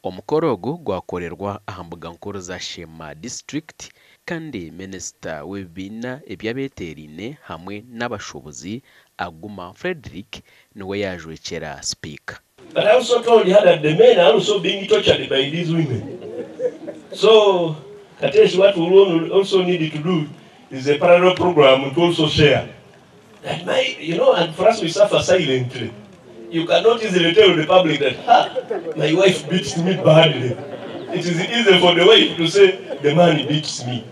Omukoro ogu gwakorerwa aha mbuga nkuru za SHEEMA district kandi minisita w'ebibiina ebyabeeteeraine hamwe n'abashobozi Aguma Frederick niwe yajwekera Sipiika. But I also told you that the men are also being tortured by these women. So, Katesh, what we also need to do is a parallel program to also share. That and for us we suffer silently. You cannot easily tell the public that, my wife beats me badly. It is easy for the wife to say, the man beats me.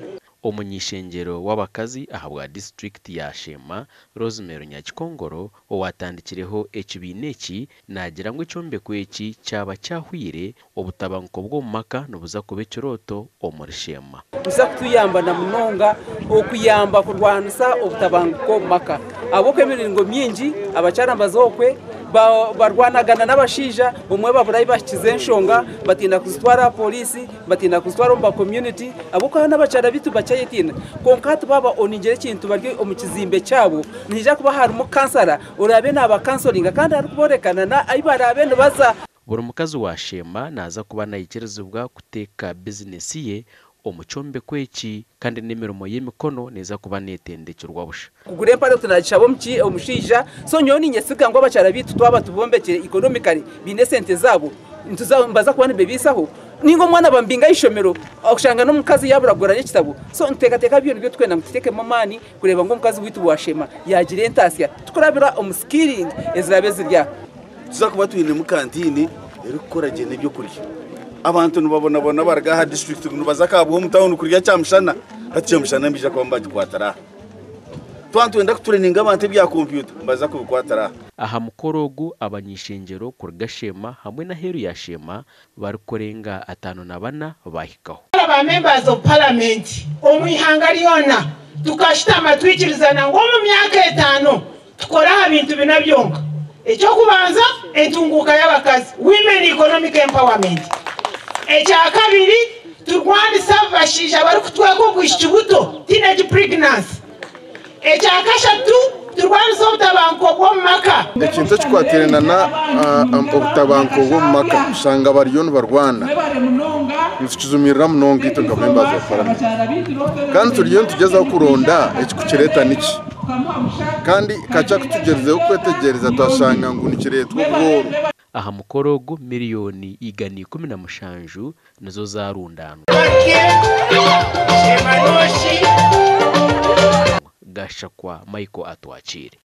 Omunyishengero w'abakazi ahabwa district ya SHEEMA Rosemary Nyakikongoro owatandikireho ekibiina eki nagira ngu ekyombeko eki kyaba kyahwire obutabanguko bw'omumaka nobuza kuba ekirooto omuri SHEEMA. Buza kutuyamba na munonga okuyamba kurwanisa obutabanguko maka aboko emiringo myingi abacarambaza okwe barwanagana n'abashaija umwe baburayi bakize enshonga batinda kuzitwara polisi batinda kuzitwara mu community aboko n'abacara bitu bacayetina konka tubaba oningere kintu bari omukizimbe cyabo nija kuba harimo kansara urabe n'aba counseling kandi ari kuborekana na ayibarabe baza buri mukazi wa SHEEMA naza kuba nayikirizibwa kuteka business ye omuchombeko eki kandi n'emirimo y'emikono neza kuba netendekirwa busha kugure mpare tunagishabo mki omushaija so nyoni nyesiga ngo abacara bitu twaba tubombekere economically bine sente zabo ntuzambaza kubana bebisaho ningo mwana bambinga ishomero akushanga no mukazi yaburagora n'ekitabo so ntekateka byo twenda mutiteke mamani kureba ngo mukazi witu wa SHEEMA yagire entasya tukorabira omuskilling ezirabe zirya tuzakuba twine mu kantini eri gukora gene byo kurya abantu nubabona baragaha district nubaza kabwo mu town kurya cyamshana atiye mshana mbija kwamba gikwatara twantu wenda kutureninga abantu bya computer mbaza kubikwatara aha mukorogu abanyishengero kurga SHEEMA hamwe na heru ya SHEEMA barikorenga 54 bahikaho aba members of parliament omwihanga lyona tukashitama twikirizana ngo mu myaka 5 tukora ibintu binabyonka ekyo kubanza entunguka y'abakazi women economic empowerment ekyakabiri turwanisa abashaija bari kutweka obwishibuto teenage pregnancy ekyakashatu turwanisa obutabanguko bw'omumaka ekintu ekikwatirana obutabanguko bw'omumaka usanga bariyo nibarwana nikizumirira munonga ito nga members of parliament kandi turiyo nitugezaho kuronda ekikukireta niki kandi kaca kutugerezeho kwetegereza twasanga ngo nikiretwa ubworo aha mukorogo miliyoni igani 17 nizo zarundanwa Gashakwa Michael Atwachire.